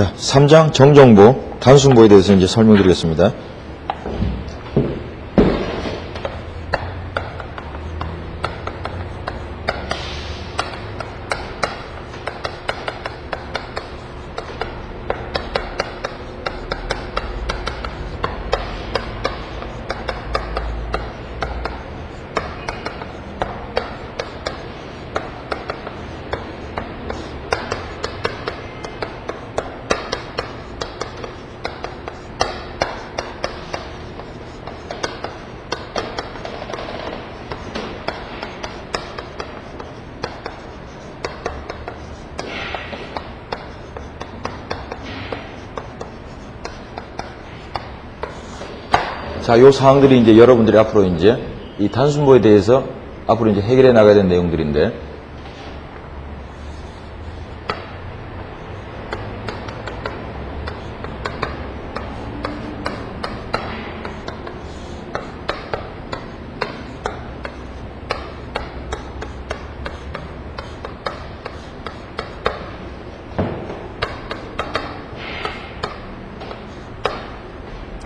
자, 3장 정정보, 단순보에 대해서 이제 설명드리겠습니다. 자, 요 사항들이 이제 여러분들이 앞으로 이제 이 단순보에 대해서 앞으로 이제 해결해 나가야 되는 내용들인데,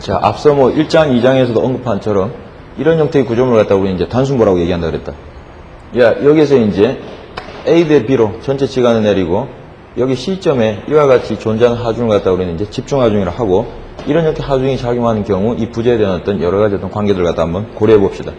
자, 앞서 뭐 1장, 2장에서도 언급한처럼 이런 형태의 구조물을 갖다가 우리 이제 단순보라고 얘기한다 그랬다. 야, 여기서 이제 A 대 B로 전체 지간을 내리고 여기 C점에 이와 같이 존재하는 하중을 갖다가 우리는 이제 집중 하중이라고 하고, 이런 형태 하중이 작용하는 경우 이 부재에 대한 어떤 여러 가지 어떤 관계들을 갖다 한번 고려해 봅시다.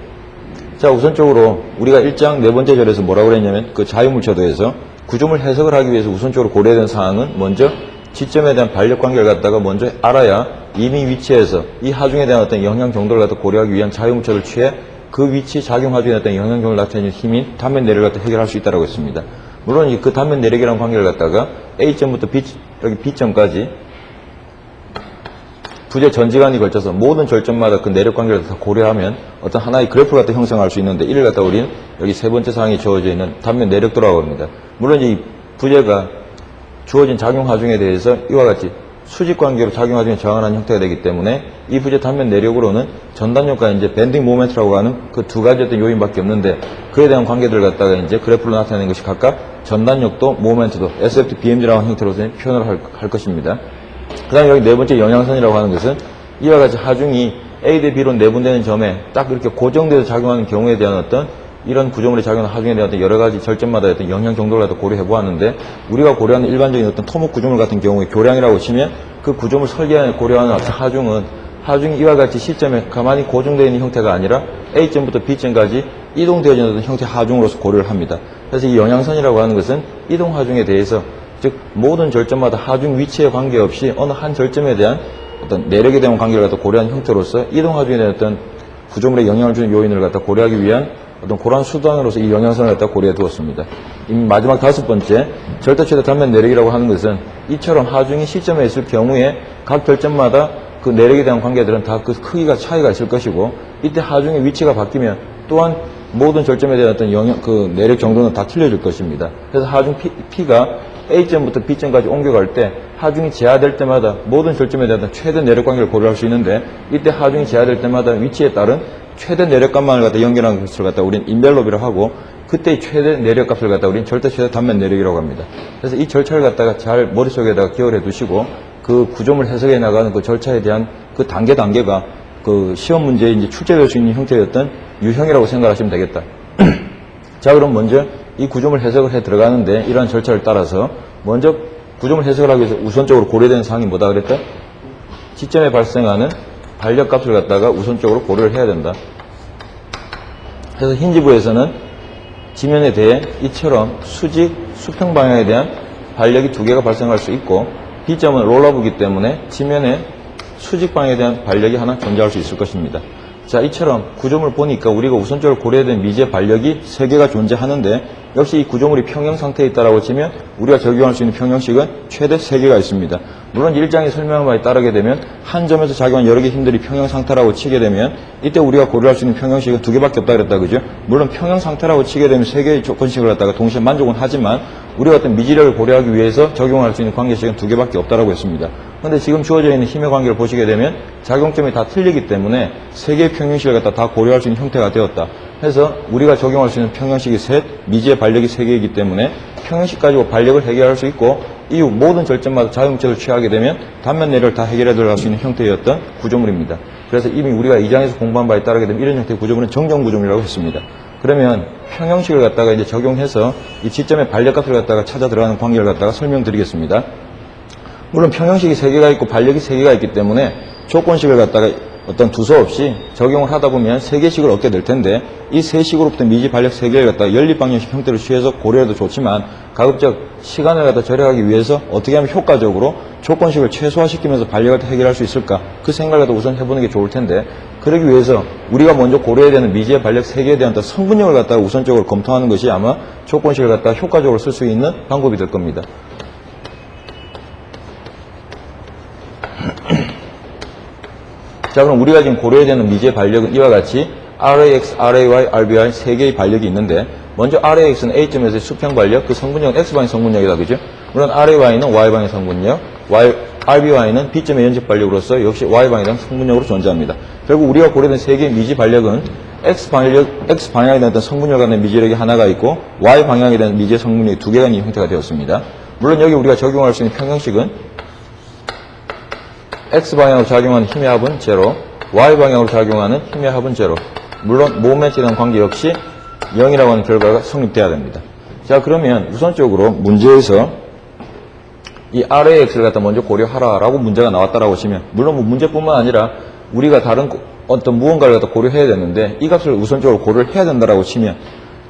자, 우선적으로 우리가 1장 네 번째 절에서 뭐라고 그랬냐면 그 자유물체도에서 구조물 해석을 하기 위해서 우선적으로 고려해야 되는 사항은 먼저 지점에 대한 반력 관계를 갖다가 먼저 알아야 이미 위치에서 이 하중에 대한 어떤 영향 정도를 갖다 고려하기 위한 자유물체를 취해 그 위치 작용 하중에 어떤 영향 정도를 나타내는 힘인 단면 내력을 갖다 해결할 수 있다고 했습니다. 물론 그 단면 내력이라는 관계를 갖다가 A점부터 여기 B점까지 부재 전지간이 걸쳐서 모든 절점마다 그 내력 관계를 다 고려하면 어떤 하나의 그래프를 갖다 형성할 수 있는데, 이를 갖다 우리는 여기 세 번째 사항이 주어져 있는 단면 내력도라고 합니다. 물론 이 부재가 주어진 작용 하중에 대해서 이와 같이 수직 관계로 작용 하중에 저항하는 형태가 되기 때문에 이 부재 단면 내력으로는 전단력과 이제 밴딩 모멘트라고 하는 그 두 가지 어떤 요인밖에 없는데, 그에 대한 관계들을 갖다가 이제 그래프로 나타내는 것이 각각 전단력도 모멘트도 SFT BMG라고 하는 형태로서 표현을 할 것입니다. 그 다음에 여기 네 번째 영향선이라고 하는 것은 이와 같이 하중이 A 대 B로 내분되는 점에 딱 이렇게 고정돼서 작용하는 경우에 대한 어떤 이런 구조물의 작용하는 하중에 대한 어떤 여러 가지 절점마다 어떤 영향 정도를 갖다 고려해 보았는데, 우리가 고려하는 일반적인 어떤 토목 구조물 같은 경우에 교량이라고 치면 그 구조물 설계에 고려하는 어떤 하중이 이와 같이 시점에 가만히 고정되어 있는 형태가 아니라 A점부터 B점까지 이동되어지는 어떤 형태 하중으로서 고려를 합니다. 그래서 이 영향선이라고 하는 것은 이동 하중에 대해서, 즉 모든 절점마다 하중 위치에 관계없이 어느 한 절점에 대한 어떤 내력에 대한 관계를 갖다 고려한 형태로서 이동 하중에 대한 어떤 구조물에 영향을 주는 요인을 갖다 고려하기 위한 어떤 그러한 수단으로서 이 영향선을 갖다 고려해 두었습니다. 마지막 다섯 번째, 절대 최대 단면 내력이라고 하는 것은 이처럼 하중이 시점에 있을 경우에 각 절점마다 그 내력에 대한 관계들은 다 그 크기가 차이가 있을 것이고, 이때 하중의 위치가 바뀌면 또한 모든 절점에 대한 어떤 그 내력 정도는 다 틀려질 것입니다. 그래서 하중 P가 A점부터 B점까지 옮겨갈 때 하중이 제하될 때마다 모든 절점에 대한 최대 내력 관계를 고려할 수 있는데, 이때 하중이 제하될 때마다 위치에 따른 최대 내력값만을 갖다 연결하는 것을 갖다 우리는 인벨롭이라고 하고, 그때의 최대 내력값을 갖다 우리는 절대 최대 단면 내력이라고 합니다. 그래서 이 절차를 갖다가 잘 머릿속에다가 기억을 해 두시고, 그 구조물 해석해 나가는 그 절차에 대한 그 단계가 그 시험 문제에 이제 출제될 수 있는 형태였던 유형이라고 생각하시면 되겠다. 자, 그럼 먼저 이 구조물 해석을 해 들어가는데, 이러한 절차를 따라서 먼저 구조물 해석을 하기 위해서 우선적으로 고려되는 사항이 뭐다 그랬다? 지점에 발생하는 반력값을 갖다가 우선적으로 고려를 해야 된다. 그래서 힌지부에서는 지면에 대해 이처럼 수직, 수평 방향에 대한 반력이 두 개가 발생할 수 있고, B점은 롤러브이기 때문에 지면에 수직 방향에 대한 반력이 하나 존재할 수 있을 것입니다. 자, 이처럼 구조물 보니까 우리가 우선적으로 고려해야 되는 미지의 반력이 세 개가 존재하는데, 역시 이 구조물이 평형 상태에 있다라고 치면 우리가 적용할 수 있는 평형식은 최대 3개가 있습니다. 물론 1장에 설명한 바에 따르게 되면 한 점에서 작용한 여러 개의 힘들이 평형 상태라고 치게 되면 이때 우리가 고려할 수 있는 평형식은 2개밖에 없다 그랬다, 그죠? 물론 평형 상태라고 치게 되면 3개의 조건식을 갖다가 동시에 만족은 하지만 우리가 어떤 미지력을 고려하기 위해서 적용할 수 있는 관계식은 2개밖에 없다라고 했습니다. 그런데 지금 주어져 있는 힘의 관계를 보시게 되면 작용점이 다 틀리기 때문에 3개의 평형식을 갖다 다 고려할 수 있는 형태가 되었다. 해서 우리가 적용할 수 있는 평형식이 셋, 미지의 반력이 3개이기 때문에 평형식 가지고 반력을 해결할 수 있고, 이후 모든 절점마다 자유형체를 취하게 되면 단면 내력을 다 해결해 들어갈 수 있는 형태였던 구조물입니다. 그래서 이미 우리가 2장에서 공부한 바에 따르게 되면 이런 형태의 구조물은 정정 구조물이라고 했습니다. 그러면 평형식을 갖다가 이제 적용해서 이 지점의 반력값을 갖다가 찾아 들어가는 관계를 갖다가 설명드리겠습니다. 물론 평형식이 3개가 있고 반력이 3개가 있기 때문에 조건식을 갖다가 어떤 두서 없이 적용을 하다 보면 3개씩을 얻게 될 텐데 이 3식으로부터 미지 반력 3개를 갖다가 연립방정식 형태를 취해서 고려해도 좋지만 가급적 시간을 갖다 절약하기 위해서 어떻게 하면 효과적으로 조건식을 최소화시키면서 반력을 해결할 수 있을까 그 생각을 우선 해보는 게 좋을 텐데 그러기 위해서 우리가 먼저 고려해야 되는 미지의 반력 3개에 대한 성분력을 갖다가 우선적으로 검토하는 것이 아마 조건식을 갖다가 효과적으로 쓸 수 있는 방법이 될 겁니다. 자, 그럼 우리가 지금 고려해야 되는 미지의 반력은 이와 같이 RAX, RAY, RBY 3개의 반력이 있는데 먼저 RAX는 A점에서의 수평 반력, 그 성분력은 X방의 성분력이다, 그죠? 물론 RAY는 Y방의 성분력, RBY는 B점의 연집 반력으로서 역시 Y방에 대한 성분력으로 존재합니다. 결국 우리가 고려된 3개의 미지 반력은 X방향에 대한 성분력에 대한 미지력이 하나가 있고 Y방향에 대한 미지의 성분력이 2개가 있는 형태가 되었습니다. 물론 여기 우리가 적용할 수 있는 평형식은 X방향으로 작용하는 힘의 합은 제로, Y방향으로 작용하는 힘의 합은 제로. 물론 모멘트에 대한 관계 역시 0이라고 하는 결과가 성립돼야 됩니다. 자, 그러면 우선적으로 문제에서 이 RAX를 갖다 먼저 고려하라라고 문제가 나왔다라고 치면 물론 뭐 문제뿐만 아니라 우리가 다른 어떤 무언가를 갖다 고려해야 되는데 이 값을 우선적으로 고려를 해야 된다라고 치면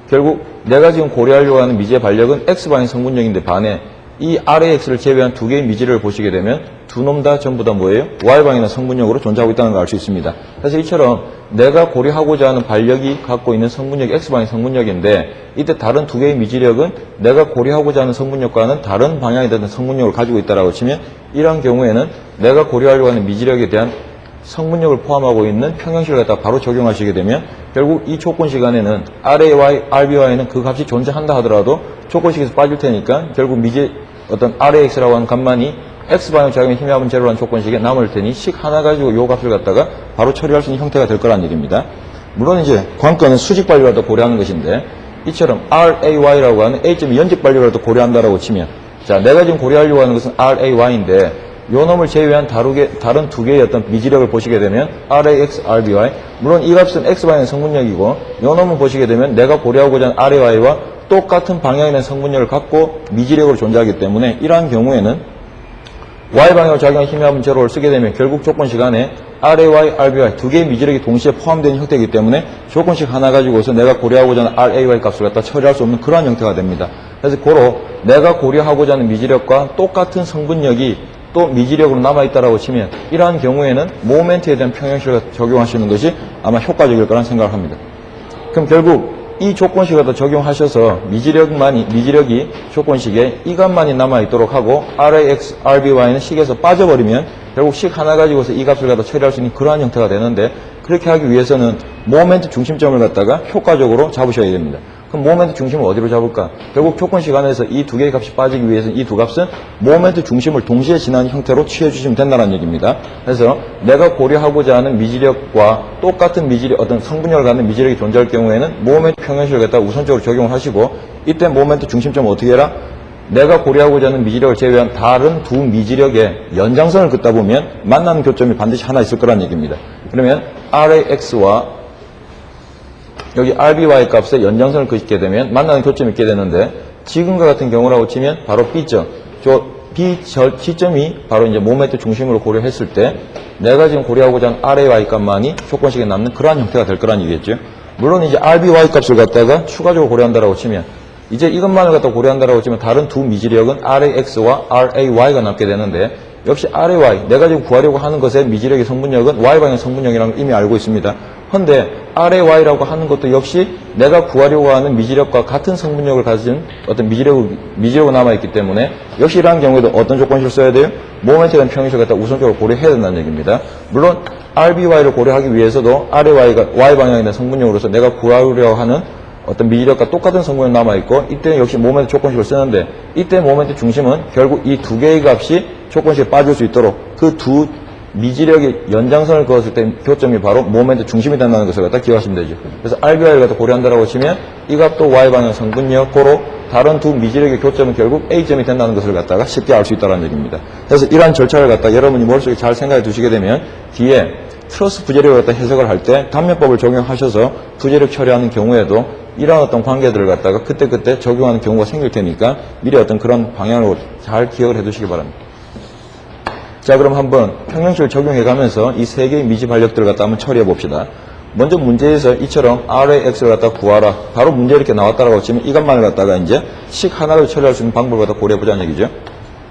결국 내가 지금 고려하려고 하는 미지의 반력은 X방의 성분력인데 반해 이 RAX를 제외한 2개의 미지를 보시게 되면 두 놈 다 전부 다 뭐예요? Y방이나 성분력으로 존재하고 있다는 걸 알 수 있습니다. 그래서 이처럼 내가 고려하고자 하는 반력이 갖고 있는 성분력이 X방의 성분력인데 이때 다른 2개의 미지력은 내가 고려하고자 하는 성분력과는 다른 방향에 대한 성분력을 가지고 있다고 치면 이러한 경우에는 내가 고려하려고 하는 미지력에 대한 성분력을 포함하고 있는 평형식을 갖다가 바로 적용하시게 되면 결국 이 조건식 안에는 RAY, RBY는 그 값이 존재한다 하더라도 조건식에서 빠질 테니까 결국 미지 어떤 RAX라고 하는 값만이 X방향 작용의 힘의 합은 제로라는 조건식에 남을 테니 식 하나 가지고 이 값을 갖다가 바로 처리할 수 있는 형태가 될 거란 얘기입니다. 물론 이제 관건은 수직 반력을 더 고려하는 것인데 이처럼 RAY라고 하는 A점의 연직 반력을 더 고려한다라고 치면 자, 내가 지금 고려하려고 하는 것은 RAY인데 요 놈을 제외한 다른 2개의 어떤 미지력을 보시게 되면 RAX, RBY 물론 이 값은 X방향의 성분력이고 요 놈을 보시게 되면 내가 고려하고자 하는 RAY와 똑같은 방향에 대한 성분력을 갖고 미지력으로 존재하기 때문에 이러한 경우에는 Y방향으로 작용한 힘의 합은 제로를 쓰게 되면 결국 조건식 안에 RAY, RBY 2개의 미지력이 동시에 포함되는 형태이기 때문에 조건식 하나 가지고서 내가 고려하고자 하는 RAY 값을 갖다 처리할 수 없는 그러한 형태가 됩니다. 그래서 고로 내가 고려하고자 하는 미지력과 똑같은 성분력이 또 미지력으로 남아있다라고 치면 이러한 경우에는 모멘트에 대한 평형식을 적용하시는 것이 아마 효과적일 거란 생각을 합니다. 그럼 결국 이 조건식을 갖다 적용하셔서 미지력이 조건식에 이 값만이 남아있도록 하고 RAX, RBY는 식에서 빠져버리면 결국 식 하나 가지고서 이 값을 갖다 처리할 수 있는 그러한 형태가 되는데 그렇게 하기 위해서는 모멘트 중심점을 갖다가 효과적으로 잡으셔야 됩니다. 그럼 모멘트 중심을 어디로 잡을까? 결국 조건식 안에서 이 2개의 값이 빠지기 위해서는 이 2값은 모멘트 중심을 동시에 지나는 형태로 취해주시면 된다는 얘기입니다. 그래서 내가 고려하고자 하는 미지력과 똑같은 미지력, 어떤 성분력을 갖는 미지력이 존재할 경우에는 모멘트 평형식을 갖다가 우선적으로 적용을 하시고 이때 모멘트 중심점을 어떻게 해라? 내가 고려하고자 하는 미지력을 제외한 다른 2 미지력의 연장선을 긋다 보면 만나는 교점이 반드시 하나 있을 거란 얘기입니다. 그러면 RAX와 여기 RBY 값에 연장선을 긋게 되면 만나는 교점이 있게 되는데 지금과 같은 경우라고 치면 바로 B점, B점이 바로 이제 모멘트 중심으로 고려했을 때 내가 지금 고려하고자 하는 RAY 값만이 조건식에 남는 그러한 형태가 될 거란 얘기겠죠. 물론 이제 RBY 값을 갖다가 추가적으로 고려한다라고 치면 이제 이것만을 갖다 고려한다라고 치면 다른 2 미지력은 RAX와 RAY가 남게 되는데 역시 RAY, 내가 지금 구하려고 하는 것의 미지력의 성분력은 Y방향 성분력이라는 걸 이미 알고 있습니다. 그런데 RAY라고 하는 것도 역시 내가 구하려고 하는 미지력과 같은 성분력을 가진 어떤 미지력으로 남아있기 때문에 역시 이러한 경우에도 어떤 조건식을 써야 돼요? 모멘트에 대한 평형식을 갖다 우선적으로 고려해야 된다는 얘기입니다. 물론 RBY를 고려하기 위해서도 RAY가 Y방향에 대한 성분력으로서 내가 구하려고 하는 어떤 미지력과 똑같은 성분이 남아있고 이때 역시 모멘트 조건식을 쓰는데 이때 모멘트 중심은 결국 이 2개의 값이 조건식에 빠질 수 있도록 그 2 미지력의 연장선을 그었을 때 교점이 바로 모멘트 중심이 된다는 것을 갖다 기억하시면 되죠. 그래서 RBY를 갖다 고려한다라고 치면 이 값도 Y방향 성분력, 고로 다른 두 미지력의 교점은 결국 A점이 된다는 것을 갖다가 쉽게 알 수 있다는 얘기입니다. 그래서 이러한 절차를 갖다 여러분이 머릿속에 잘 생각해 두시게 되면 뒤에 트러스 부재력을 갖다 해석을 할 때 단면법을 적용하셔서 부재력 처리하는 경우에도 이러한 어떤 관계들을 갖다가 그때그때 적용하는 경우가 생길 테니까 미리 어떤 그런 방향으로 잘 기억을 해 두시기 바랍니다. 자, 그럼 한번 평형식을 적용해 가면서 이 세 개의 미지 반력들을 갖다 한번 처리해 봅시다. 먼저 문제에서 이처럼 R의 X를 갖다 구하라. 바로 문제 이렇게 나왔다라고 치면 이것만을 갖다가 이제 식 하나를 처리할 수 있는 방법을 갖다 고려해 보자는 얘기죠.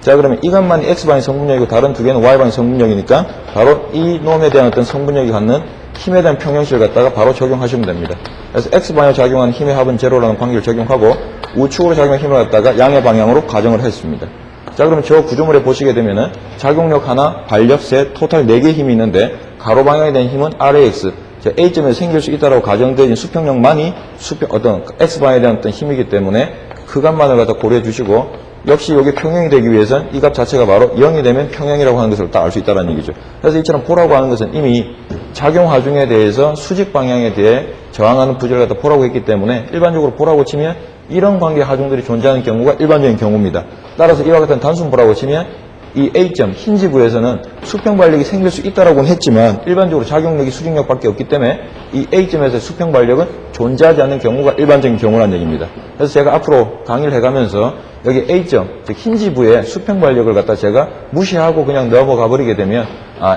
자, 그러면 이것만이 X방의 성분력이고 다른 두 개는 Y방의 성분력이니까 바로 이 놈에 대한 어떤 성분력이 갖는 힘에 대한 평형식을 갖다가 바로 적용하시면 됩니다. 그래서 X방향으로 작용하는 힘의 합은 제로라는 관계를 적용하고 우측으로 작용하는 힘을 갖다가 양의 방향으로 가정을 했습니다. 자, 그러면 저 구조물에 보시게 되면은 작용력 하나, 반력 셋, 토탈 4개의 힘이 있는데 가로 방향에 대한 힘은 RAX, A점에서 생길 수 있다고 가정되어진 수평력만이 어떤 X방향에 대한 어떤 힘이기 때문에 그 값만을 갖다 고려해 주시고 역시 이게 평형이 되기 위해서는 이 값 자체가 바로 0이 되면 평형이라고 하는 것을 딱 알 수 있다는 얘기죠. 그래서 이처럼 보라고 하는 것은 이미 작용 하중에 대해서 수직 방향에 대해 저항하는 부재를 갖다 보라고 했기 때문에 일반적으로 보라고 치면 이런 관계 하중들이 존재하는 경우가 일반적인 경우입니다. 따라서 이와 같은 단순 보라고 치면 이 A점 힌지부에서는 수평발력이 생길 수 있다라고는 했지만 일반적으로 작용력이 수직력밖에 없기 때문에 이 A점에서의 수평발력은 존재하지 않는 경우가 일반적인 경우라는 얘기입니다. 그래서 제가 앞으로 강의를 해가면서 여기 A점, 즉 힌지부의 수평발력을 갖다 제가 무시하고 그냥 넘어가 버리게 되면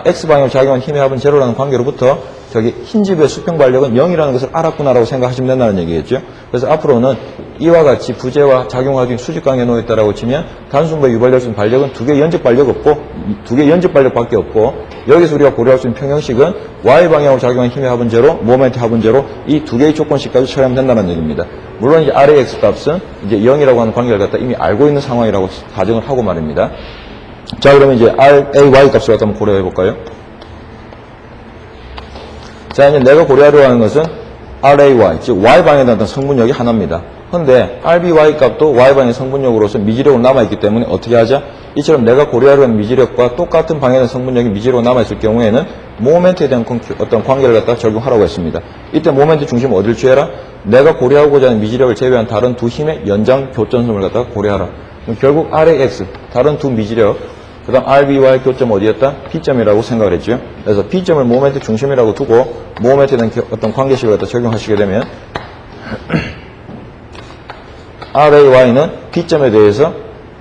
X방향으로 작용한 힘의 합은 제로라는 관계로부터 저기 힌지부의 수평발력은 0이라는 것을 알았구나라고 생각하시면 된다는 얘기겠죠. 그래서 앞으로는 이와 같이 부재와 작용하중 수직관계에 놓여있다라고 치면 단순부에 유발될 수 있는 발력은 두 개 연접 발력 없고 두 개 연접 발력밖에 없고 여기서 우리가 고려할 수 있는 평형식은 Y방향으로 작용한 힘의 합은 제로, 모멘트 합은 제로 이 두 개의 조건식까지 처리하면 된다는 얘기입니다. 물론 이제 R의 X 값은 이제 0이라고 하는 관계를 갖다 이미 알고 있는 상황이라고 가정을 하고 말입니다. 자, 그러면 이제 RA, Y 값을 갖다 한번 고려해 볼까요? 자, 이제 내가 고려하려고 하는 것은 RAY, 즉 Y방향에 대한 성분력이 하나입니다. 그런데 RBY 값도 Y방향의 성분력으로서 미지력으로 남아있기 때문에 어떻게 하자? 이처럼 내가 고려하려고 하는 미지력과 똑같은 방향의 성분력이 미지력으로 남아있을 경우에는 모멘트에 대한 어떤 관계를 갖다 적용하라고 했습니다. 이때 모멘트 중심은 어딜 취해라? 내가 고려하고자 하는 미지력을 제외한 다른 두 힘의 연장 교점을 갖다가 고려하라. 그럼 결국 RAX, 다른 두 미지력, 그 다음 RBY 교점 어디였다? P점이라고 생각을 했죠. 그래서 P점을 모멘트 중심이라고 두고 모멘트에 대한 어떤 관계식을 갖다 적용하시게 되면 RAY는 P점에 대해서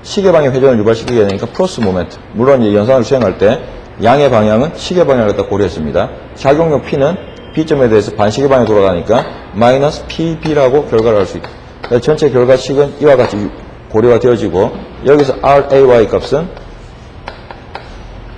시계방향 회전을 유발시키게 되니까 플러스 모멘트. 물론 이제 연산을 수행할 때 양의 방향은 시계방향을 갖다 고려했습니다. 작용력 P는 B점에 대해서 반시계 방향으로 돌아가니까 마이너스 PB라고 결과를 할 수 있다. 그래서 전체 결과식은 이와 같이 고려가 되어지고 여기서 RAY 값은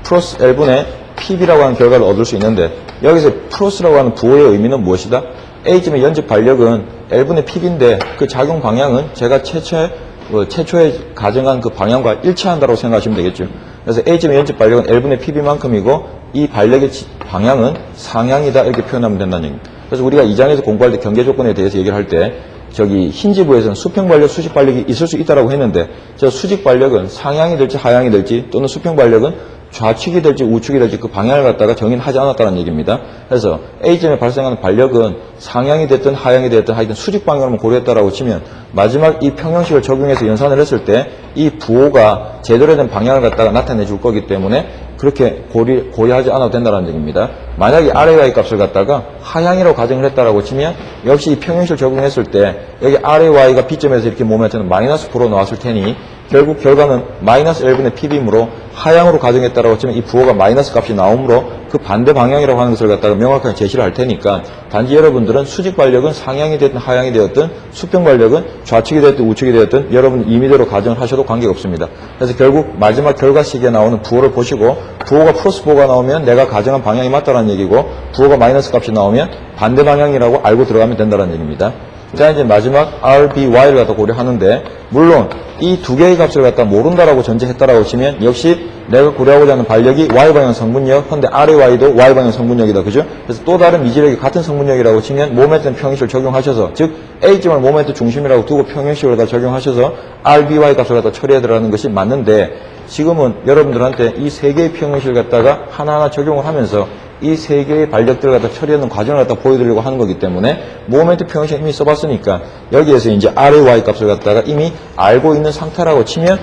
플러스 L분의 PB라고 하는 결과를 얻을 수 있는데 여기서 플러스라고 하는 부호의 의미는 무엇이다? A점의 연집 반력은 L분의 PB인데 그 작용 방향은 제가 최초에 가정한 그 방향과 일치한다고 생각하시면 되겠죠. 그래서 A점의 연집 반력은 L분의 PB만큼이고 이 반력의 방향은 상향이다 이렇게 표현하면 된다는 얘기입니다. 그래서 우리가 2장에서 공부할 때 경계 조건에 대해서 얘기를 할 때 저기 힌지부에서는 수평발력, 수직발력이 있을 수 있다고 했는데 저 수직발력은 상향이 될지 하향이 될지 또는 수평발력은 좌측이 될지 우측이 될지 그 방향을 갖다가 정의는 하지 않았다는 얘기입니다. 그래서 A점에 발생하는 발력은 상향이 됐든 하향이 됐든 하여튼 수직 방향으로만 고려했다라고 치면 마지막 이 평형식을 적용해서 연산을 했을 때 이 부호가 제대로 된 방향을 갖다가 나타내 줄 거기 때문에 그렇게 고려하지 않아도 된다는 얘기입니다. 만약에 RAY 값을 갖다가 하향이라고 가정을 했다라고 치면 역시 이 평형식을 적용했을 때 여기 RAY가 B점에서 이렇게 모멘트는 마이너스 부로 나왔을 테니 결국 결과는 마이너스 L분의 PB이므로 하향으로 가정했다라고 치면 이 부호가 마이너스 값이 나오므로 그 반대 방향이라고 하는 것을 갖다가 명확하게 제시를 할 테니까 단지 여러분들은 수직 발력은 상향이 됐든 하향이 되었든 수평 발력은 좌측이 되었든 우측이 되었든 여러분 임의대로 가정을 하셔도 관계가 없습니다. 그래서 결국 마지막 결과식에 나오는 부호를 보시고 부호가 플러스 부호가 나오면 내가 가정한 방향이 맞다는 얘기고 부호가 마이너스 값이 나오면 반대 방향이라고 알고 들어가면 된다는 얘기입니다. 자, 이제 마지막 RBY를 갖다 고려하는데 물론 이 두 개의 값을 갖다 모른다라고 전제했다라고 치면 역시 내가 고려하고자 하는 발력이 Y방향 성분력, 근데 RAY도 Y방향 성분력이다. 그죠? 그래서 또 다른 미지력이 같은 성분력이라고 치면 모멘트 평형식을 적용하셔서 즉 A점을 모멘트 중심이라고 두고 평형식을 갖다 적용하셔서 RBY 값을 갖다 처리해달라는 것이 맞는데 지금은 여러분들한테 이 세 개의 평형식을 갖다가 하나하나 적용을 하면서 이 세 개의 반력들을 갖다 처리하는 과정을 갖다 보여드리려고 하는 거기 때문에 모멘트 평형식 이미 써봤으니까 여기에서 이제 R의 Y 값을 갖다가 이미 알고 있는 상태라고 치면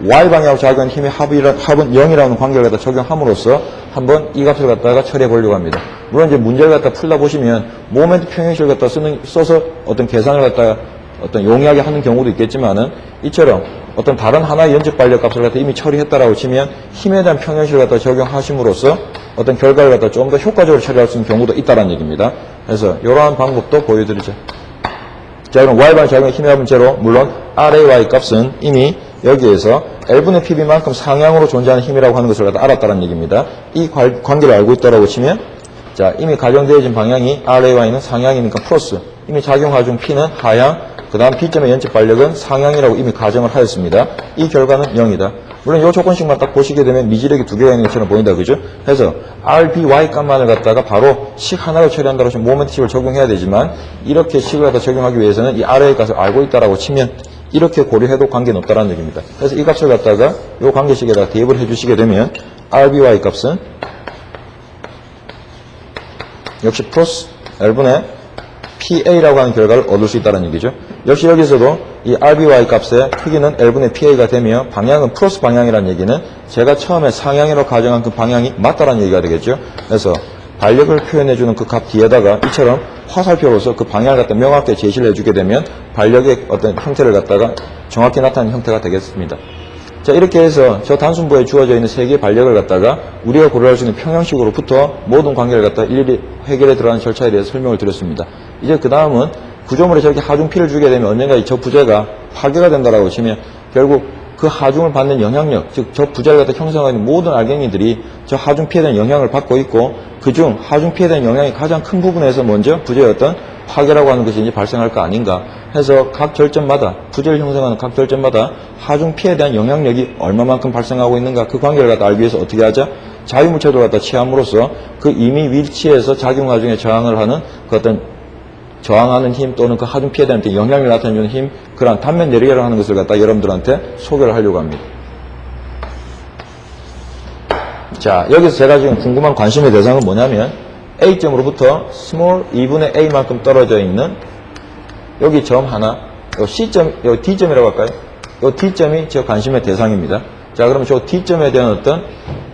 Y 방향으로 작용한 힘의 합은 0이라는 관계를 갖다 적용함으로써 한번 이 값을 갖다가 처리해 보려고 합니다. 물론 이제 문제를 갖다 풀다 보시면 모멘트 평형식을 갖다 써서 어떤 계산을 갖다가 어떤 용이하게 하는 경우도 있겠지만은 이처럼 어떤 다른 하나의 연적 반력 값을 갖다 이미 처리했다라고 치면 힘에 대한 평형식을 갖다 적용하심으로써 어떤 결과를 갖다 좀 더 효과적으로 처리할 수 있는 경우도 있다는 얘기입니다. 그래서 이러한 방법도 보여드리죠. 자, 그럼 Y방향 작용의 힘의 합은 제로. 물론 R의 Y 값은 이미 여기에서 L분의 PB만큼 상향으로 존재하는 힘이라고 하는 것을 갖다 알았다는 얘기입니다. 이 관계를 알고 있다라고 치면 자, 이미 가정되어진 방향이 R의 Y는 상향이니까 플러스, 이미 작용하중 P는 하향, 그 다음 B점의 연적 반력은 상향이라고 이미 가정을 하였습니다. 이 결과는 0이다. 물론 이 조건식만 딱 보시게 되면 미지력이 두 개가 있는 것처럼 보인다, 그죠? 그래서 RBY 값만을 갖다가 바로 식 하나로 처리한다고 하면 모멘트식을 적용해야 되지만 이렇게 식을 갖다 적용하기 위해서는 이 R의 값을 알고 있다라고 치면 이렇게 고려해도 관계는 없다는 얘기입니다. 그래서 이 값을 갖다가 이 관계식에다가 대입을 해주시게 되면 RBY 값은 역시 플러스 L분의 PA라고 하는 결과를 얻을 수 있다는 얘기죠. 역시 여기서도 이 RBY 값의 크기는 L분의 PA가 되며 방향은 플러스 방향이라는 얘기는 제가 처음에 상향으로 가정한 그 방향이 맞다라는 얘기가 되겠죠. 그래서 반력을 표현해주는 그 값 뒤에다가 이처럼 화살표로서 그 방향을 갖다 명확하게 제시를 해주게 되면 반력의 어떤 형태를 갖다가 정확히 나타나는 형태가 되겠습니다. 자, 이렇게 해서 저 단순부에 주어져 있는 세 개의 반력을 갖다가 우리가 고려할 수 있는 평형식으로부터 모든 관계를 갖다 일일이 해결해 들어가는 절차에 대해서 설명을 드렸습니다. 이제 그 다음은 구조물에 저렇게 하중 P를 주게 되면 언젠가 저 부재가 파괴가 된다라고 치면 결국 그 하중을 받는 영향력, 즉 저 부재를 갖다 형성하는 모든 알갱이들이 저 하중 P에 대한 영향을 받고 있고 그중 하중 P에 대한 영향이 가장 큰 부분에서 먼저 부재의 어떤 파괴라고 하는 것이 이제 발생할 거 아닌가 해서 각 절점마다 부재를 형성하는 각 절점마다 하중 P에 대한 영향력이 얼마만큼 발생하고 있는가 그 관계를 갖다 알기 위해서 어떻게 하자? 자유물체도를 갖다 취함으로써 그 이미 위치에서 작용하중에 저항을 하는 그 어떤 저항하는 힘 또는 그 하중 P에 대한 영향을 나타내는 힘 그러한 단면 내리기를 하는 것을 갖다 여러분들한테 소개를 하려고 합니다. 자, 여기서 제가 지금 궁금한 관심의 대상은 뭐냐면 A점으로부터 스몰 2분의 A만큼 떨어져 있는 여기 점 하나, 요 C점, 요 D점이라고 할까요? 요 D점이 제 관심의 대상입니다. 자, 그러면 저 D점에 대한 어떤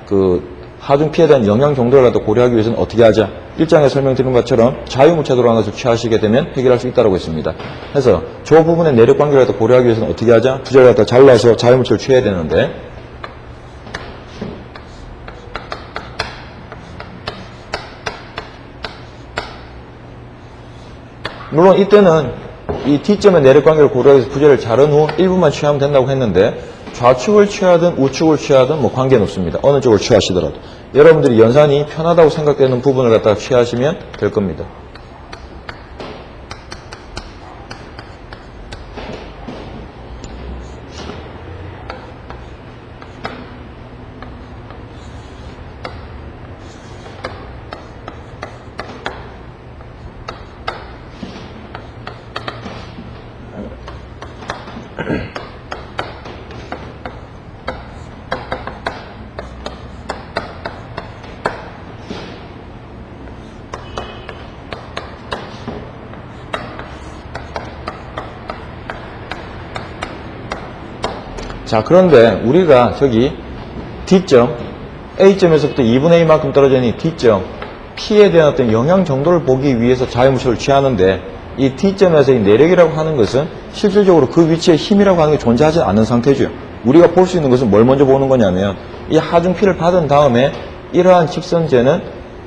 그 하중 P에 대한 영향 정도를 갖다 고려하기 위해서는 어떻게 하자? 1장에 설명드린 것처럼 자유물체도라는 것을 취하시게 되면 해결할 수 있다고 했습니다. 그래서 저 부분의 내력 관계를 갖다 고려하기 위해서는 어떻게 하자? 부재를 갖다 잘라서 자유물체를 취해야 되는데 물론 이때는 이 D점의 내력 관계를 고려하기 위해서 부재를 자른 후 일부만 취하면 된다고 했는데 좌측을 취하든 우측을 취하든 뭐 관계는 없습니다. 어느 쪽을 취하시더라도 여러분들이 연산이 편하다고 생각되는 부분을 갖다가 취하시면 될 겁니다. 자, 그런데 우리가 저기 D점, A점에서부터 2분의 1만큼 떨어져 있는 D점, P에 대한 어떤 영향 정도를 보기 위해서 자유물체를 취하는데 이 D점에서 이 내력이라고 하는 것은 실질적으로 그 위치에 힘이라고 하는 게 존재하지 않는 상태죠. 우리가 볼 수 있는 것은 뭘 먼저 보는 거냐면 이 하중 P를 받은 다음에 이러한 직선제는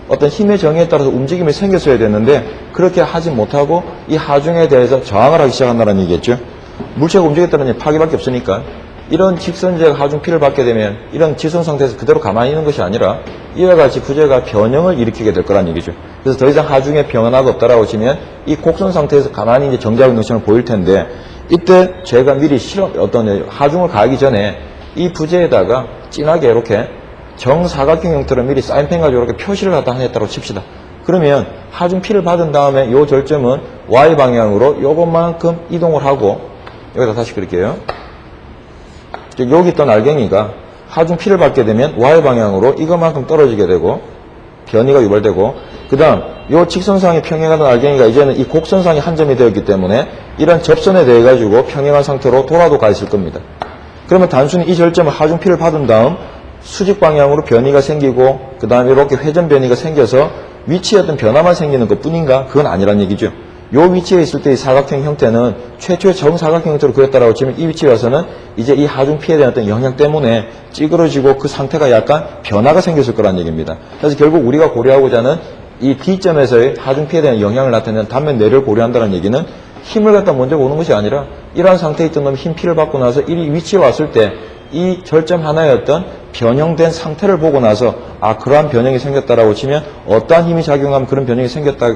어떤 힘의 정의에 따라서 움직임이 생겼어야 되는데 그렇게 하지 못하고 이 하중에 대해서 저항을 하기 시작한다는 얘기겠죠. 물체가 움직였다는 파괴밖에 없으니까 이런 직선제가 하중 P를 받게 되면 이런 지선 상태에서 그대로 가만히 있는 것이 아니라 이와 같이 부재가 변형을 일으키게 될 거란 얘기죠. 그래서 더 이상 하중에 변화가 없다라고 치면 이 곡선 상태에서 가만히 이제 정지하고 있는 것처럼 보일 텐데 이때 제가 미리 어떤 하중을 가하기 전에 이 부재에다가 진하게 이렇게 정사각형 형태로 미리 사인펜 가지고 이렇게 표시를 갖다 했다고 칩시다. 그러면 하중 P를 받은 다음에 이 절점은 Y 방향으로 요것만큼 이동을 하고 여기다 다시 그릴게요. 여기 있던 알갱이가 하중 P를 받게 되면 Y 방향으로 이것만큼 떨어지게 되고 변이가 유발되고, 그 다음 요 직선상에 평행하던 알갱이가 이제는 이 곡선상에 한 점이 되었기 때문에 이런 접선에 대해 가지고 평행한 상태로 돌아도 가 있을 겁니다. 그러면 단순히 이 절점을 하중피를 받은 다음 수직 방향으로 변이가 생기고 그 다음에 이렇게 회전 변이가 생겨서 위치에 어떤 변화만 생기는 것 뿐인가? 그건 아니란 얘기죠. 요 위치에 있을 때의 사각형 형태는 최초의 정사각형 형태로 그렸다라고 치면 이 위치에 와서는 이제 이 하중피에 대한 어떤 영향 때문에 찌그러지고 그 상태가 약간 변화가 생겼을 거란 얘기입니다. 그래서 결국 우리가 고려하고자 하는 이 D점에서의 하중피에 대한 영향을 나타내는 단면 내를 고려한다는 얘기는 힘을 갖다 먼저 보는 것이 아니라 이러한 상태에 있던 놈이 힘 P를 받고 나서 이 위치에 왔을 때 이 절점 하나의 어떤 변형된 상태를 보고 나서 아 그러한 변형이 생겼다라고 치면 어떠한 힘이 작용하면 그런 변형이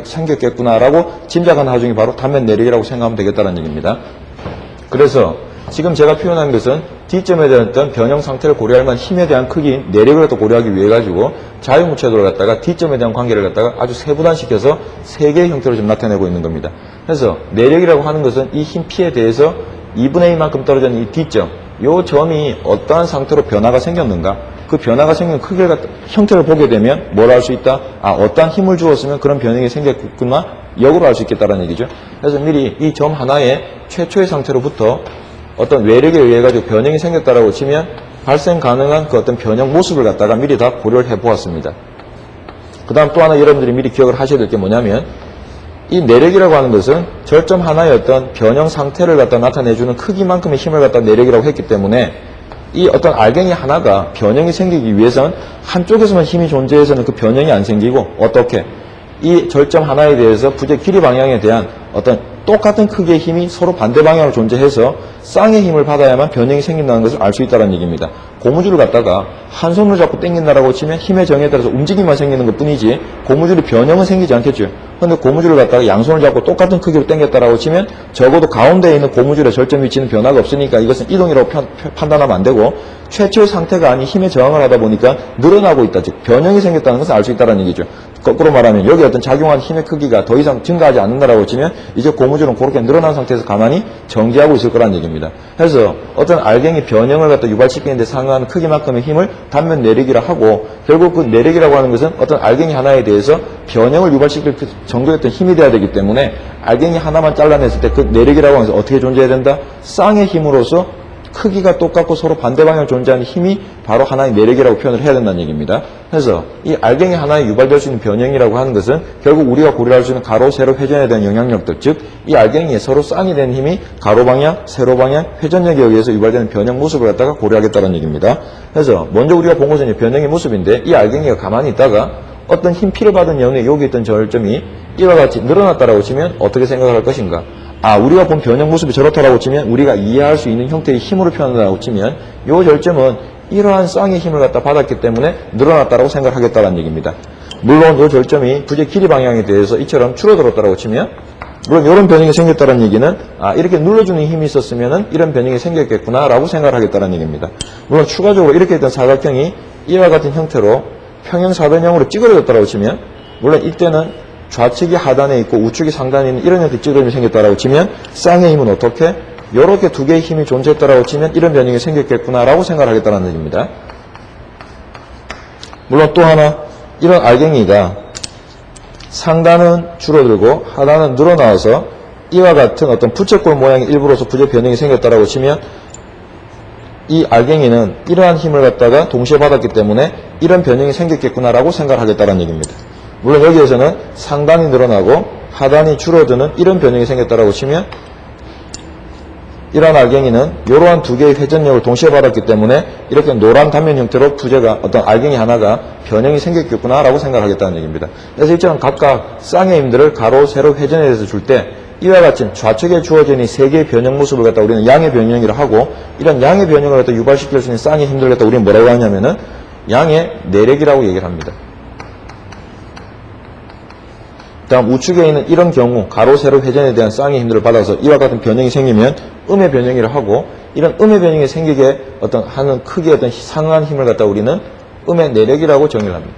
생겼겠구나라고 짐작하는 하중이 바로 단면 내력이라고 생각하면 되겠다는 얘기입니다. 그래서 지금 제가 표현한 것은 D점에 대한 어떤 변형 상태를 고려할 만한 힘에 대한 크기, 내력을 또 고려하기 위해 가지고 자유무채도를 갖다가 D점에 대한 관계를 갖다가 아주 세분화시켜서 세 개의 형태로 좀 나타내고 있는 겁니다. 그래서 내력이라고 하는 것은 이 힘 P에 대해서 2분의 1만큼 떨어져 있는 이 D점, 이 점이 어떠한 상태로 변화가 생겼는가, 그 변화가 생긴 크기를 갖다 형태를 보게 되면 뭘 알 수 있다? 아, 어떠한 힘을 주었으면 그런 변형이 생겼구나, 역으로 알 수 있겠다는 얘기죠. 그래서 미리 이 점 하나의 최초의 상태로부터 어떤 외력에 의해 가지고 변형이 생겼다라고 치면 발생 가능한 그 어떤 변형 모습을 갖다가 미리 다 고려를 해 보았습니다. 그 다음 또 하나 여러분들이 미리 기억을 하셔야 될 게 뭐냐면 이 내력이라고 하는 것은 절점 하나의 어떤 변형 상태를 갖다 나타내주는 크기만큼의 힘을 갖다 내력이라고 했기 때문에 이 어떤 알갱이 하나가 변형이 생기기 위해선 한쪽에서만 힘이 존재해서는 그 변형이 안 생기고 어떻게 이 절점 하나에 대해서 부재 길이 방향에 대한 어떤 똑같은 크기의 힘이 서로 반대 방향으로 존재해서 쌍의 힘을 받아야만 변형이 생긴다는 것을 알 수 있다는 얘기입니다. 고무줄을 갖다가 한 손으로 잡고 당긴다라고 치면 힘의 정에 따라서 움직임만 생기는 것 뿐이지 고무줄이 변형은 생기지 않겠죠. 그런데 고무줄을 갖다가 양손을 잡고 똑같은 크기로 당겼다라고 치면 적어도 가운데에 있는 고무줄의 절점 위치는 변화가 없으니까 이것은 이동이라고 판단하면 안 되고 최초의 상태가 아닌 힘에 저항을 하다 보니까 늘어나고 있다. 즉 변형이 생겼다는 것을 알 수 있다는 얘기죠. 거꾸로 말하면 여기 어떤 작용한 힘의 크기가 더 이상 증가하지 않는다라고 치면 이제 고무줄은 그렇게 늘어난 상태에서 가만히 정지하고 있을 거란 얘기입니다. 그래서 어떤 알갱이 변형을 갖다 유발시키는 데 상응하는 크기만큼의 힘을 단면 내력이라 하고 결국 그 내력이라고 하는 것은 어떤 알갱이 하나에 대해서 변형을 유발시킬 그 정도의 어떤 힘이 돼야 되기 때문에 알갱이 하나만 잘라냈을 때 그 내력이라고 하는 것은 어떻게 존재해야 된다? 쌍의 힘으로서 크기가 똑같고 서로 반대 방향으로 존재하는 힘이 바로 하나의 내력이라고 표현을 해야 된다는 얘기입니다. 그래서 이 알갱이 하나에 유발될 수 있는 변형이라고 하는 것은 결국 우리가 고려할 수 있는 가로, 세로, 회전에 대한 영향력들, 즉 이 알갱이에 서로 쌍이 되는 힘이 가로 방향, 세로 방향, 회전력에 의해서 유발되는 변형 모습을 갖다가 고려하겠다는 얘기입니다. 그래서 먼저 우리가 본 것은 변형의 모습인데 이 알갱이가 가만히 있다가 어떤 힘 P를 받은 연후에 여기 있던 절점이 이와 같이 늘어났다라고 치면 어떻게 생각을 할 것인가? 아, 우리가 본 변형 모습이 저렇다라고 치면 우리가 이해할 수 있는 형태의 힘으로 표현한다고 치면 이 절점은 이러한 쌍의 힘을 갖다 받았기 때문에 늘어났다라고 생각하겠다는 얘기입니다. 물론 이 절점이 부재 길이 방향에 대해서 이처럼 줄어들었다라고 치면 물론 이런 변형이 생겼다는 얘기는 아, 이렇게 눌러주는 힘이 있었으면 이런 변형이 생겼겠구나라고 생각을 하겠다는 얘기입니다. 물론 추가적으로 이렇게 있던 사각형이 이와 같은 형태로 평행사변형으로 찌그러졌다라고 치면 물론 이때는 좌측이 하단에 있고 우측이 상단에 있는 이런 형태의 찌그러짐이 생겼다라고 치면 쌍의 힘은 어떻게? 이렇게 두 개의 힘이 존재했다라고 치면 이런 변형이 생겼겠구나라고 생각을 하겠다는 얘기입니다. 물론 또 하나 이런 알갱이가 상단은 줄어들고 하단은 늘어나와서 이와 같은 어떤 부채꼴 모양의 일부로서 부재 변형이 생겼다라고 치면 이 알갱이는 이러한 힘을 갖다가 동시에 받았기 때문에 이런 변형이 생겼겠구나라고 생각을 하겠다는 얘기입니다. 물론 여기에서는 상단이 늘어나고 하단이 줄어드는 이런 변형이 생겼다라고 치면 이러한 알갱이는 이러한 두 개의 회전력을 동시에 받았기 때문에 이렇게 노란 단면 형태로 부재가 어떤 알갱이 하나가 변형이 생겼겠구나라고 생각하겠다는 얘기입니다. 그래서 이처럼 각각 쌍의 힘들을 가로, 세로, 회전에 대해서 줄 때 이와 같이 좌측에 주어진 이 세 개의 변형 모습을 갖다 우리는 양의 변형이라 하고 이런 양의 변형을 갖다 유발시킬 수 있는 쌍의 힘들을 갖다 우리는 뭐라고 하냐면은 양의 내력이라고 얘기를 합니다. 다음 우측에 있는 이런 경우 가로, 세로, 회전에 대한 쌍의 힘들을 받아서 이와 같은 변형이 생기면 음의 변형이라 하고 이런 음의 변형이 생기게 어떤 하는 크기의 어떤 상응한 힘을 갖다 우리는 음의 내력이라고 정의를 합니다.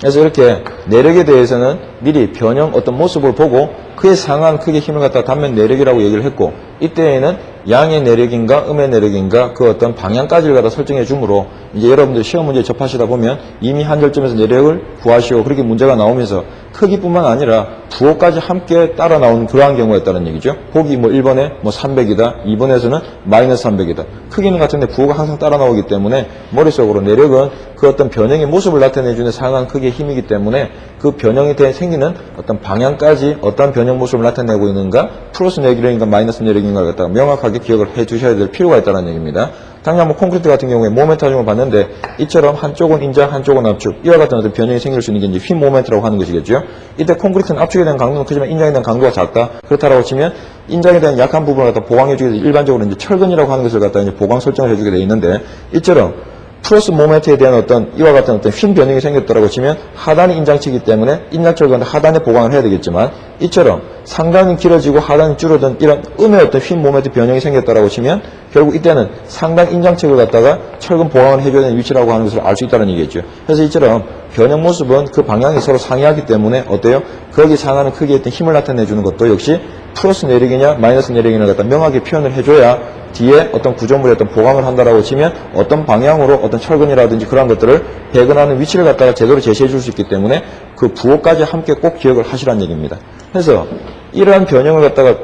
그래서 이렇게 내력에 대해서는 미리 변형 어떤 모습을 보고 그에 상한 크기의 힘을 갖다가 단면 내력이라고 얘기를 했고, 이때에는 양의 내력인가 음의 내력인가 그 어떤 방향까지를 갖다 설정해 주므로 이제 여러분들 시험 문제 접하시다 보면 이미 한 절점에서 내력을 구하시오 그렇게 문제가 나오면서 크기뿐만 아니라 부호까지 함께 따라 나오는 그러한 경우였다는 얘기죠. 보기 뭐 1번에 뭐 300이다, 2번에서는 마이너스 300이다. 크기는 같은데 부호가 항상 따라 나오기 때문에 머릿속으로 내력은 그 어떤 변형의 모습을 나타내주는 상한 크기의 힘이기 때문에 그 변형이 생기는 어떤 방향까지 어떤 변형 모습을 나타내고 있는가, 플러스 내력인가 마이너스 내력인가를 갖다가 명확하게 기억을 해 주셔야 될 필요가 있다는 얘기입니다. 당장 뭐 콘크리트 같은 경우에 모멘트 하중을 봤는데 이처럼 한쪽은 인장, 한쪽은 압축, 이와 같은 어떤 변형이 생길 수 있는 게 이제 휨 모멘트라고 하는 것이겠죠. 이때 콘크리트는 압축에 대한 강도는 크지만 인장에 대한 강도가 작다. 그렇다라고 치면 인장에 대한 약한 부분을 갖다 보강해주기 위해서 일반적으로 이제 철근이라고 하는 것을 갖다 이제 보강 설정을 해주게 되어 있는데, 이처럼 플러스 모멘트에 대한 어떤 이와 같은 어떤 휨 변형이 생겼다라고 치면 하단이 인장치이기 때문에 인장철근 하단에 보강을 해야 되겠지만, 이처럼 상단이 길어지고 하단이 줄어든 이런 음의 어떤 휨 모멘트 변형이 생겼다라고 치면 결국 이때는 상단 인장측을 갖다가 철근 보강을 해줘야 되는 위치라고 하는 것을 알 수 있다는 얘기겠죠. 그래서 이처럼 변형 모습은 그 방향이 서로 상이하기 때문에 어때요? 거기 상하는 크기에 어떤 힘을 나타내주는 것도 역시 플러스 내력이냐 마이너스 내력이냐 갖다 명확히 표현을 해줘야 뒤에 어떤 구조물에 어떤 보강을 한다라고 치면 어떤 방향으로 어떤 철근이라든지 그런 것들을 배근하는 위치를 갖다가 제대로 제시해 줄 수 있기 때문에 그 부호까지 함께 꼭 기억을 하시라는 얘기입니다. 그래서 이러한 변형을 갖다가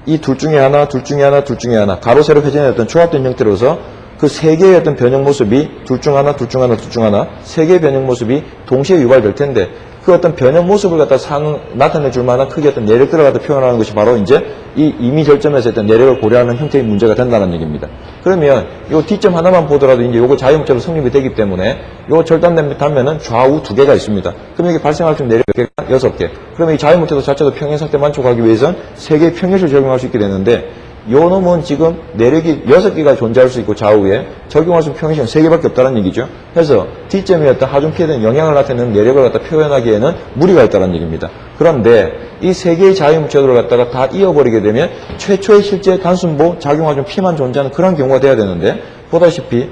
이 둘 중에 하나, 둘 중에 하나, 둘 중에 하나 가로 세로 회전의 어떤 조합된 형태로서 그 세 개의 어떤 변형 모습이 둘 중 하나, 둘 중 하나, 둘 중 하나 세 개의 변형 모습이 동시에 유발될 텐데, 그 어떤 변형 모습을 갖다 나타내 줄 만한 크게 어떤 내력들을 갖다 표현하는 것이 바로 이제 이 이미 절점에서 어떤 내력을 고려하는 형태의 문제가 된다는 얘기입니다. 그러면 요 D점 하나만 보더라도 이제 요거 자유목적으로 성립이 되기 때문에 요 절단 단면은 좌우 두 개가 있습니다. 그럼 이게 발생할 수 있는 내력 몇 개가? 6개. 그러면 이 자유목적도 자체도 평행 상태 만족하기 위해서는 3개의 평형식을 적용할 수 있게 되는데, 요 놈은 지금 내력이 6개가 존재할 수 있고 좌우에 적용할 수 있는 평형식은 3개밖에 없다는 얘기죠. 그래서 D점이 어떤 하중피에 대한 영향을 나타내는 내력을 갖다 표현하기에는 무리가 있다는 얘기입니다. 그런데 이 3개의 자유무체도를 갖다가 다 이어버리게 되면 최초의 실제 단순보 작용하중 P만 존재하는 그런 경우가 돼야 되는데, 보다시피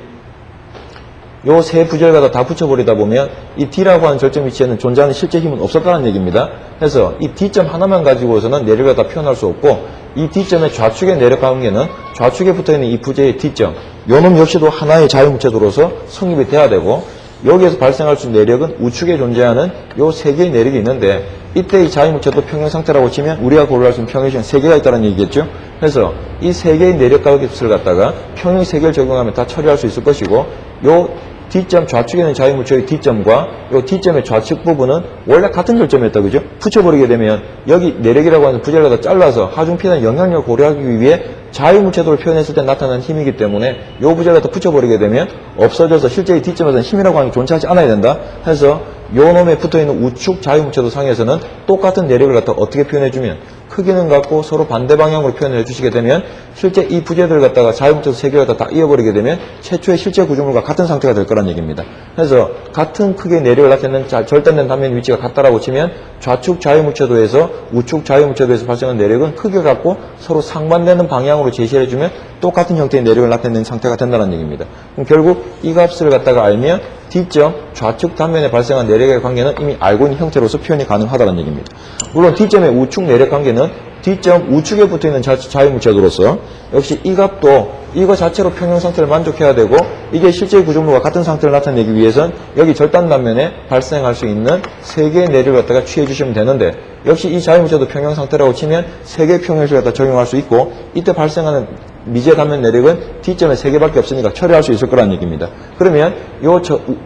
요 세 부재를 갖다 다 붙여버리다 보면 이 D라고 하는 절점 위치에는 존재하는 실제 힘은 없었다는 얘기입니다. 그래서 이 D점 하나만 가지고서는 내력을 갖다 표현할 수 없고, 이 D점의 좌측의 내력 관계는 좌측에 붙어있는 이 부재의 D점, 요놈 역시도 하나의 자유무체도로서 성립이 돼야 되고, 여기에서 발생할 수 있는 내력은 우측에 존재하는 요 세 개의 내력이 있는데, 이때 이 자유무체도 평형 상태라고 치면 우리가 고려할 수 있는 평형식은 3개가 있다는 얘기겠죠. 그래서 이 3개의 내력 값을 갖다가 평형 3개를 적용하면 다 처리할 수 있을 것이고, 요 D점 좌측에 있는 자유무체의 D점과 요 D점의 좌측 부분은 원래 같은 절점이었다, 그죠? 붙여버리게 되면 여기 내력이라고 하는 부재를 갖다 잘라서 하중피에 영향력을 고려하기 위해 자유무체도를 표현했을 때 나타나는 힘이기 때문에 요 부재를 갖다 붙여버리게 되면 없어져서 실제 이 D점에서는 힘이라고 하는 게 존재하지 않아야 된다. 해서 요 놈에 붙어있는 우측 자유무체도 상에서는 똑같은 내력을 갖다 어떻게 표현해주면, 크기는 같고 서로 반대 방향으로 표현을 해주시게 되면 실제 이 부재들을 갖다가 자유무체도 3개를 갖다 다 이어버리게 되면 최초의 실제 구조물과 같은 상태가 될 거란 얘기입니다. 그래서 같은 크기의 내력을 나타내는 절단된 단면 위치가 같다라고 치면 좌측 자유무체도에서 우측 자유무체도에서 발생하는 내력은 크기가 같고 서로 상반되는 방향으로 제시해주면 똑같은 형태의 내력을 나타내는 상태가 된다는 얘기입니다. 그럼 결국 이 값을 갖다가 알면 D점 좌측 단면에 발생한 내력의 관계는 이미 알고 있는 형태로서 표현이 가능하다는 얘기입니다. 물론 D점의 우측 내력 관계는 D점 우측에 붙어있는 자유무체도로서 역시 이 값도 이거 자체로 평형 상태를 만족해야 되고, 이게 실제 구조물과 같은 상태를 나타내기 위해선 여기 절단 단면에 발생할 수 있는 3개의 내력을 갖다가 취해 주시면 되는데, 역시 이 자유무체도 평형 상태라고 치면 3개의 평형식을 갖다 적용할 수 있고, 이때 발생하는 미제 단면 내력은 D점에 3개밖에 없으니까 처리할 수 있을 거라는 얘기입니다. 그러면 요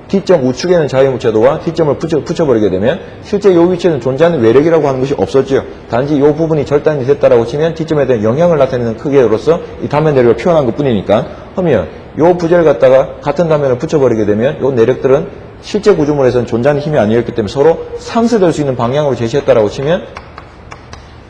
D점 우측에 있는 자유무체도와 D점을 붙여버리게 되면 실제 요 위치에는 존재하는 외력이라고 하는 것이 없었죠. 단지 요 부분이 절단이 됐다라고 치면 D점에 대한 영향을 나타내는 크기로서 이 단면 내력을 표현한 것 뿐이니까, 그러면 요 부재를 갖다가 같은 단면을 붙여버리게 되면 요 내력들은 실제 구조물에서는 존재하는 힘이 아니었기 때문에 서로 상쇄될 수 있는 방향으로 제시했다라고 치면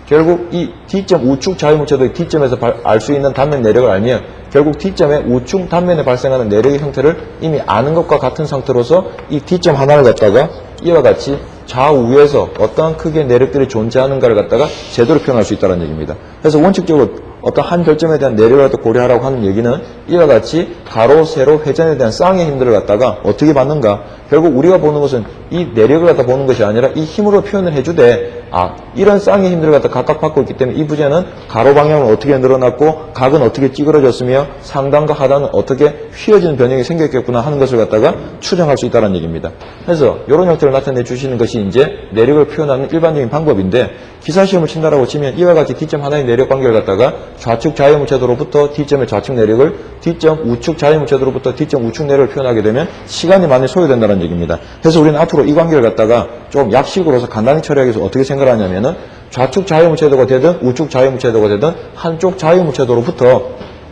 결국 이 D점 우측 자유무체도의 D점에서 알 수 있는 단면 내력을 알면 결국 D점의 우측 단면에 발생하는 내력의 형태를 이미 아는 것과 같은 상태로서 이 D점 하나를 갖다가 이와 같이 좌우에서 어떠한 크기의 내력들이 존재하는가를 갖다가 제대로 표현할 수 있다는 얘기입니다. 그래서 원칙적으로 어떤 한 결점에 대한 내력을 갖다 고려하라고 하는 얘기는 이와 같이 가로, 세로, 회전에 대한 쌍의 힘들을 갖다가 어떻게 받는가, 결국 우리가 보는 것은 이 내력을 갖다 보는 것이 아니라 이 힘으로 표현을 해주되 이런 쌍의 힘들을 갖다 각각 받고 있기 때문에 이 부재는 가로 방향은 어떻게 늘어났고 각은 어떻게 찌그러졌으며 상단과 하단은 어떻게 휘어지는 변형이 생겼겠구나 하는 것을 갖다가 추정할 수 있다는 얘기입니다. 그래서 이런 형태를 나타내 주시는 것이 이제 내력을 표현하는 일반적인 방법인데 기사시험을 친다라고 치면 이와 같이 D점 하나의 내력 관계를 갖다가 좌측 자유무채도로부터 D점의 좌측 내력을 D점 우측 자유무채도로부터 D점 우측 내력을 표현하게 되면 시간이 많이 소요된다는 얘기입니다. 그래서 우리는 앞으로 이 관계를 갖다가 좀 약식으로서 간단히 처리하기 위해서 어떻게 생각을 하냐면은 좌측 자유무채도가 되든 우측 자유무채도가 되든 한쪽 자유무채도로부터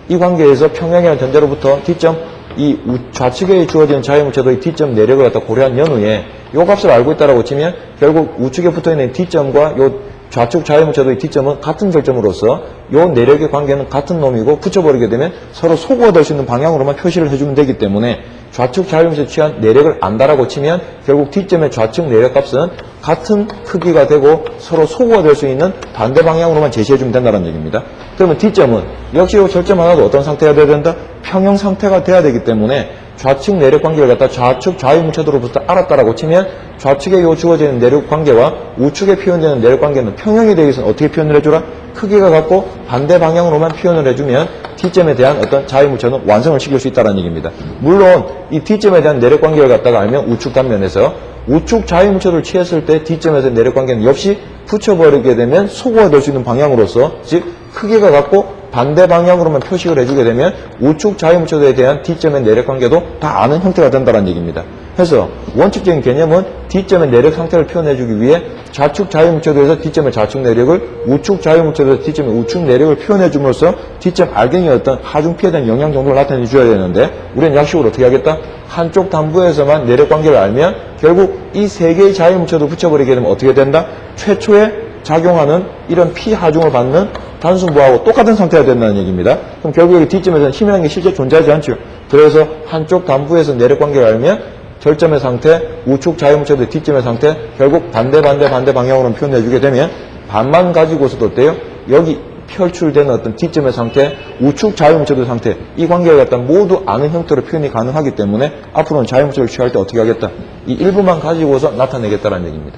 이 관계에서 평행이라는 전제로부터 D점 이 좌측에 주어지는 자유무채도의 D점 내력을 갖다 고려한 연후에 요 값을 알고 있다라고 치면 결국 우측에 붙어있는 D점과 요 좌측 자유무채도의 D점은 같은 절점으로서 요 내력의 관계는 같은 놈이고 붙여버리게 되면 서로 소구가 될 수 있는 방향으로만 표시를 해주면 되기 때문에 좌측 자유무채에 취한 내력을 안다라고 치면 결국 D점의 좌측 내력 값은 같은 크기가 되고 서로 소구가 될 수 있는 반대 방향으로만 제시해주면 된다는 얘기입니다. 그러면 D점은 역시 요 절점 하나도 어떤 상태가 돼야 된다? 평형 상태가 돼야 되기 때문에 좌측 내력 관계를 갖다 좌측 자유무채도로부터 알았다라고 치면 좌측에 요 주어지는 내력 관계와 우측에 표현되는 내력 관계는 평형이 되기 위해서는 어떻게 표현을 해주라? 크기가 같고 반대 방향으로만 표현을 해주면 D점에 대한 어떤 자유무채는 완성을 시킬 수 있다는 얘기입니다. 물론 이 D점에 대한 내력 관계를 갖다가 알면 우측 단면에서 우측 자유무채도를 취했을 때 D점에서 내력 관계는 역시 붙여버리게 되면 소구가 될 수 있는 방향으로서 즉 크기가 같고 반대 방향으로만 표식을 해주게 되면 우측 자유무채도에 대한 D점의 내력 관계도 다 아는 형태가 된다는 얘기입니다. 그래서 원칙적인 개념은 D점의 내력 상태를 표현해주기 위해 좌측 자유무채도에서 D점의 좌측 내력을 우측 자유무채도에서 D점의 우측 내력을 표현해줌으로써 D점 알갱이의 어떤 하중 피해된 영향 정도를 나타내줘야 되는데 우리는 약식으로 어떻게 하겠다? 한쪽 단부에서만 내력 관계를 알면 결국 이 세 개의 자유무채도 붙여버리게 되면 어떻게 된다? 최초에 작용하는 이런 피하중을 받는 단순부하고 똑같은 상태가 된다는 얘기입니다. 그럼 결국 D점에서는 힘이라는 게 실제 존재하지 않죠. 그래서 한쪽 단부에서 내력 관계를 알면 절점의 상태, 우측 자유무채도의 D점의 상태, 결국 반대 방향으로 표현해주게 되면 반만 가지고서도 어때요? 여기 펼출되는 어떤 D점의 상태, 우측 자유무채도의 상태, 이 관계를 갖다 모두 아는 형태로 표현이 가능하기 때문에 앞으로는 자유무채도를 취할 때 어떻게 하겠다? 이 일부만 가지고서 나타내겠다는 얘기입니다.